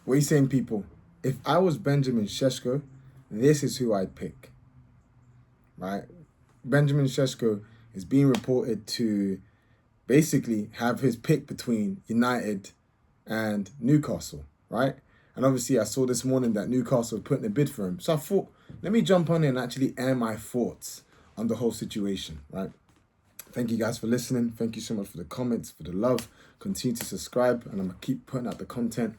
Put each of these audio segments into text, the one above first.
What are you saying, people? If I was Benjamin Sesko, this is who I'd pick, right? Benjamin Sesko is being reported to basically have his pick between United and Newcastle, right? And obviously, I saw this morning that Newcastle putting a bid for him. So I thought, let me jump on in and actually air my thoughts on the whole situation, right? Thank you guys for listening. Thank you so much for the comments, for the love. Continue to subscribe, and I'm going to keep putting out the content.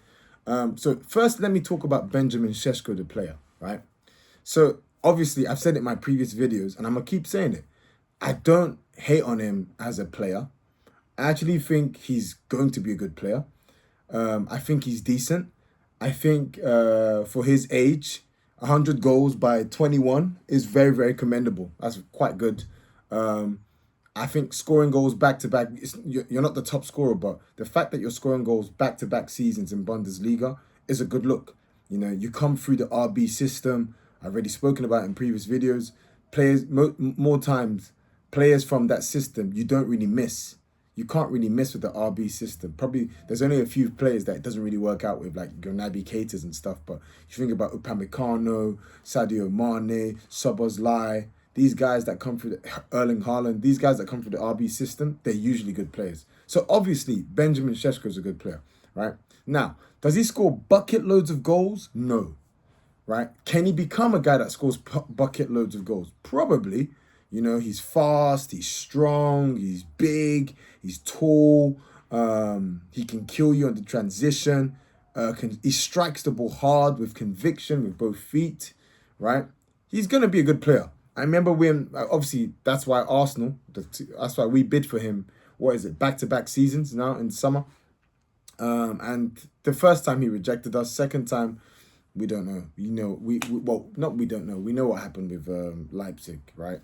So first, let me talk about Benjamin Sesko, the player, right? So obviously, I've said it in my previous videos, and I'm going to keep saying it. I don't hate on him as a player. I actually think he's going to be a good player. I think he's decent. I think for his age, 100 goals by 21 is very, very commendable. That's quite good. I think scoring goals back to back, you're not the top scorer, but the fact that you're scoring goals back to back seasons in Bundesliga is a good look. You know, you come through the RB system. I've already spoken about it in previous videos. Players, more times, players from that system, you don't really miss. You can't really miss with the RB system. Probably there's only a few players that it doesn't really work out with, like your Naby Keitas and stuff. But if you think about Upamecano, Sadio Mane, Szoboszlai, these guys that come through the Erling Haaland, these guys that come through the RB system, they're usually good players. So obviously, Benjamin Sesko is a good player, right? Now, does he score bucket loads of goals? No, right? Can he become a guy that scores bucket loads of goals? Probably. You know, he's fast, he's strong, he's big, he's tall. He can kill you on the transition. He strikes the ball hard with conviction with both feet, right? He's going to be a good player. I remember when, obviously, that's why Arsenal, that's why we bid for him, what is it, back-to-back seasons now in summer. And the first time he rejected us, second time, we don't know. You know, we don't know. We know what happened with Leipzig, right?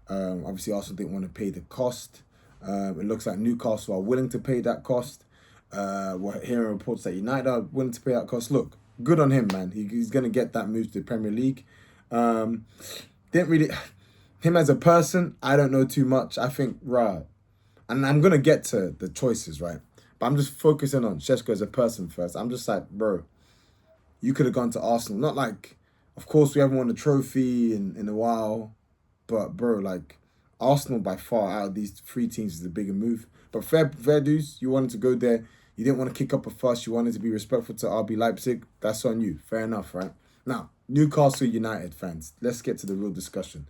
Obviously, Arsenal didn't want to pay the cost. It looks like Newcastle are willing to pay that cost. We're hearing reports that United are willing to pay that cost. Look, good on him, man. He's going to get that move to the Premier League. Didn't really... Him as a person, I don't know too much. I think, right. And I'm going to get to the choices, right? But I'm just focusing on Sesko as a person first. I'm just like, bro, you could have gone to Arsenal. Not like, of course, we haven't won a trophy in a while. But, bro, like, Arsenal by far out of these three teams is a bigger move. But fair dues, you wanted to go there. You didn't want to kick up a fuss. You wanted to be respectful to RB Leipzig. That's on you. Fair enough, right? Now, Newcastle United fans, let's get to the real discussion.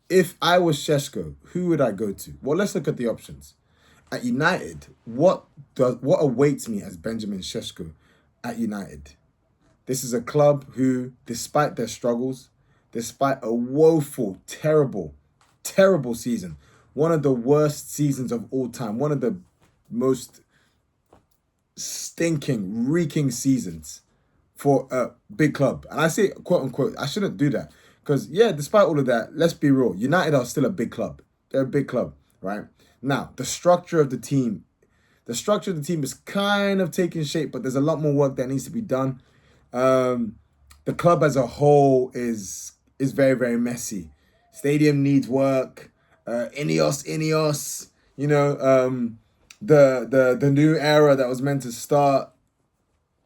If I was Sesko, who would I go to? Well, let's look at the options. At United, what awaits me as Benjamin Sesko at United? This is a club who, despite their struggles, despite a woeful, terrible season, one of the worst seasons of all time, one of the most stinking, reeking seasons for a big club. And I say, quote unquote, I shouldn't do that. Because, yeah, despite all of that, let's be real. United are still a big club. They're a big club, right? Now, the structure of the team is kind of taking shape, but there's a lot more work that needs to be done. The club as a whole is very, very messy. Stadium needs work. Ineos, you know, the new era that was meant to start.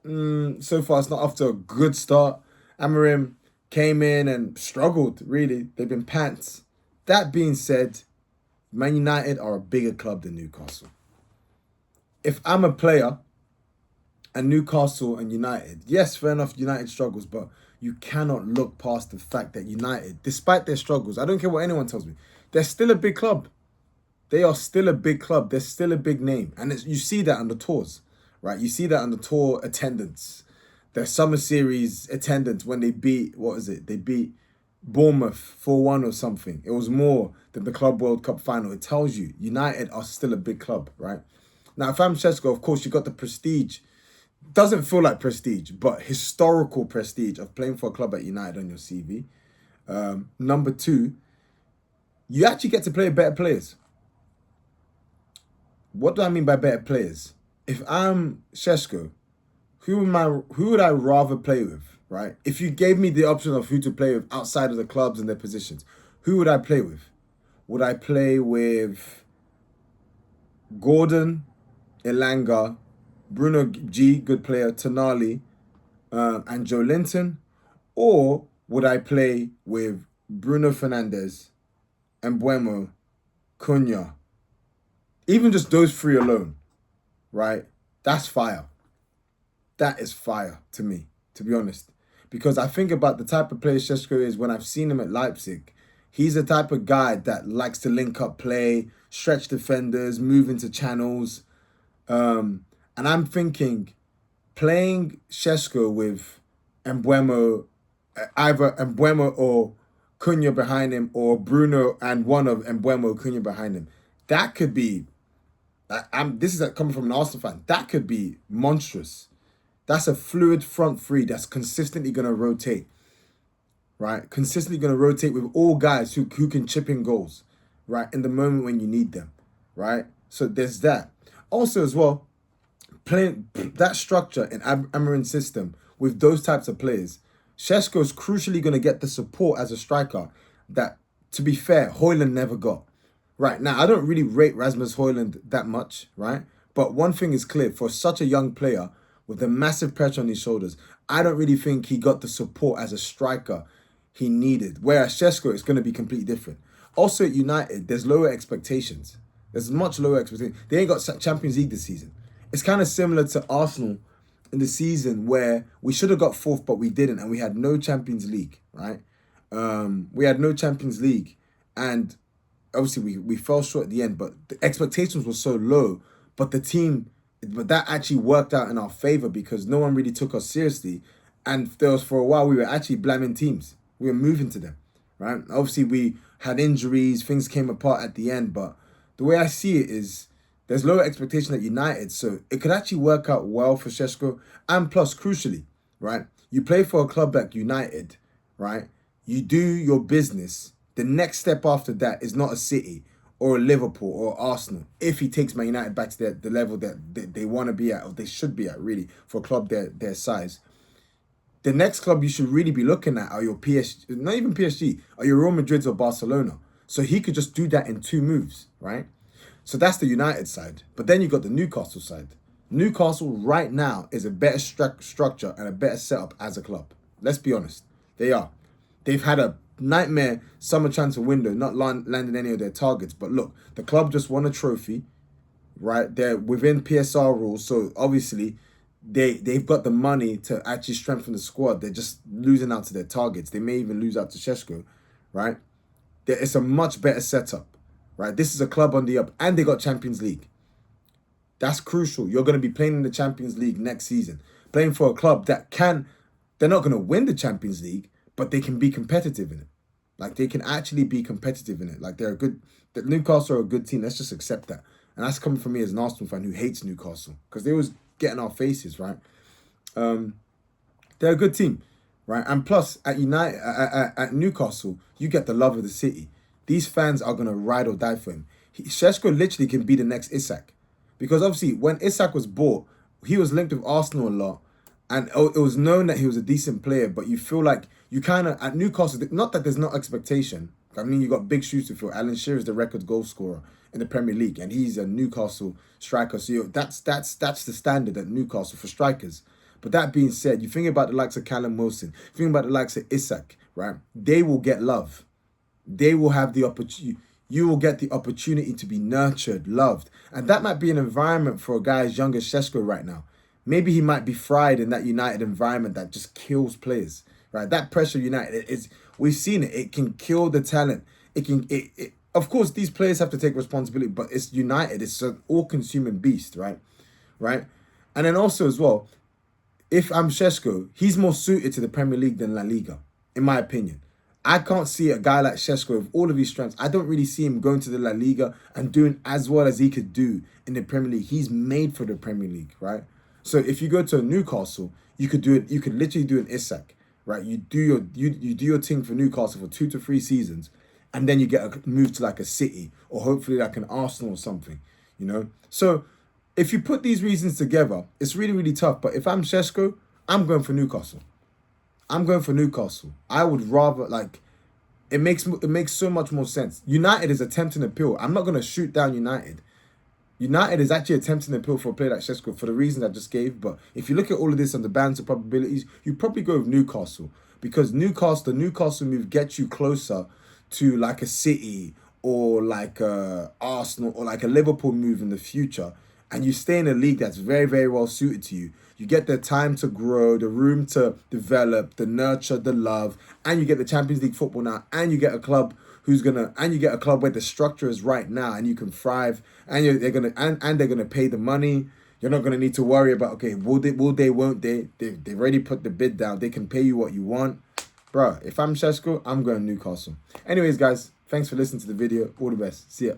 So far, it's not off to a good start. Amorim came in and struggled, really. They've been pants. That being said, Man United are a bigger club than Newcastle. If I'm a player and Newcastle and United, yes, fair enough, United struggles, but you cannot look past the fact that United, despite their struggles, I don't care what anyone tells me, they're still a big club. They are still a big club. They're still a big name. And you see that on the tours, right? You see that on the tour attendance. Their summer series attendance when they beat, They beat Bournemouth 4-1 or something. It was more than the Club World Cup final. It tells you United are still a big club, right? Now, if I'm Sesko, of course, you got the prestige. Doesn't feel like prestige, but historical prestige of playing for a club at United on your CV. Number two, you actually get to play better players. What do I mean by better players? If I'm Sesko, who would I rather play with, right? If you gave me the option of who to play with outside of the clubs and their positions, who would I play with? Would I play with Gordon, Elanga, Bruno G, good player, Tonali, and Joe Linton, or would I play with Bruno Fernandes, Mbeumo, Cunha, even just those three alone, right? That's fire. That is fire to me, to be honest. Because I think about the type of player Sesko is when I've seen him at Leipzig. He's the type of guy that likes to link up play, stretch defenders, move into channels. And I'm thinking playing Sesko with Mbeumo, either Mbeumo or Cunha behind him, or Bruno and one of Mbeumo Cunha behind him. That could be. This is coming from an Arsenal fan. That could be monstrous. That's a fluid front three that's consistently going to rotate, right? Consistently going to rotate with all guys who can chip in goals, right? In the moment when you need them, right? So there's that. Also as well, playing that structure in Amorim's system with those types of players, Sesko is crucially going to get the support as a striker that, to be fair, Højlund never got. Right, now I don't really rate Rasmus Højlund that much, right? But one thing is clear, for such a young player with the massive pressure on his shoulders, I don't really think he got the support as a striker he needed. Whereas Sesko is going to be completely different. Also at United, there's lower expectations. There's much lower expectations. They ain't got Champions League this season. It's kind of similar to Arsenal in the season where we should have got fourth, but we didn't, and we had no Champions League, right? We had no Champions League, and obviously we fell short at the end, but the expectations were so low. But that actually worked out in our favor because no one really took us seriously, and there was for a while we were actually blaming teams. We were moving to them, right? Obviously we had injuries, things came apart at the end, but the way I see it is there's lower expectation at United, so it could actually work out well for Sesko. And plus, crucially, right, you play for a club like United, right? You do your business. The next step after that is not a City or a Liverpool or Arsenal. If he takes Man United back to the level that they want to be at, or they should be at, really, for a club their size. The next club you should really be looking at are your PSG, not even PSG, are your Real Madrids or Barcelona. So he could just do that in 2 moves, right? So that's the United side. But then you got the Newcastle side. Newcastle right now is a better structure and a better setup as a club. Let's be honest. They are. They've had a nightmare summer transfer window, not landing any of their targets. But look, the club just won a trophy, right? They're within PSR rules. So obviously they've got the money to actually strengthen the squad. They're just losing out to their targets. They may even lose out to Sesko, right? It's a much better setup. Right, this is a club on the up, and they got Champions League. That's crucial. You're going to be playing in the Champions League next season, playing for a club that they're not going to win the Champions League, but they can be competitive in it. Like, they can actually be competitive in it. Like, Newcastle are a good team. Let's just accept that. And that's coming from me as an Arsenal fan who hates Newcastle, because they always get in our faces, right? They're a good team, right? And plus, at Newcastle, you get the love of the city. These fans are going to ride or die for him. Sesko literally can be the next Isak. Because obviously, when Isak was bought, he was linked with Arsenal a lot. And it was known that he was a decent player. But you feel like you kind of, at Newcastle, not that there's no expectation. I mean, you got big shoes to fill. Alan Shearer is the record goal scorer in the Premier League. And he's a Newcastle striker. So that's the standard at Newcastle for strikers. But that being said, you think about the likes of Callum Wilson. Think about the likes of Isak, right? They will get love. They will have the opportunity. You will get the opportunity to be nurtured, loved. And that might be an environment for a guy as young as Sesko right now. Maybe he might be fried in that United environment that just kills players, right? That pressure United is, we've seen it. It can kill the talent. Of course, these players have to take responsibility, but it's United. It's an all-consuming beast, right? Right? And then also as well, if I'm Sesko, he's more suited to the Premier League than La Liga, in my opinion. I can't see a guy like Sesko with all of his strengths. I don't really see him going to the La Liga and doing as well as he could do in the Premier League. He's made for the Premier League, right? So if you go to Newcastle, you could do it. You could literally do an Isak, right? You do your thing for Newcastle for 2 to 3 seasons, and then you get a move to like a City or hopefully like an Arsenal or something, you know. So if you put these reasons together, it's really, really tough. But if I'm Sesko, I'm going for Newcastle. I would rather, like, it makes so much more sense. United is a tempting appeal. I'm not going to shoot down United. United is actually attempting to appeal for a player like Sesko for the reasons I just gave. But if you look at all of this on the balance of probabilities, you probably go with Newcastle. Because the Newcastle move gets you closer to like a City or like a Arsenal or like a Liverpool move in the future. And you stay in a league that's very, very well suited to you. You get the time to grow, the room to develop, the nurture, the love, and you get the Champions League football now, and you get a club and you get a club where the structure is right now, and you can thrive, and they're gonna pay the money. You're not gonna need to worry about, okay, will they, won't they? They've already put the bid down. They can pay you what you want, bro. If I'm Sesko, I'm going Newcastle. Anyways, guys, thanks for listening to the video. All the best. See ya.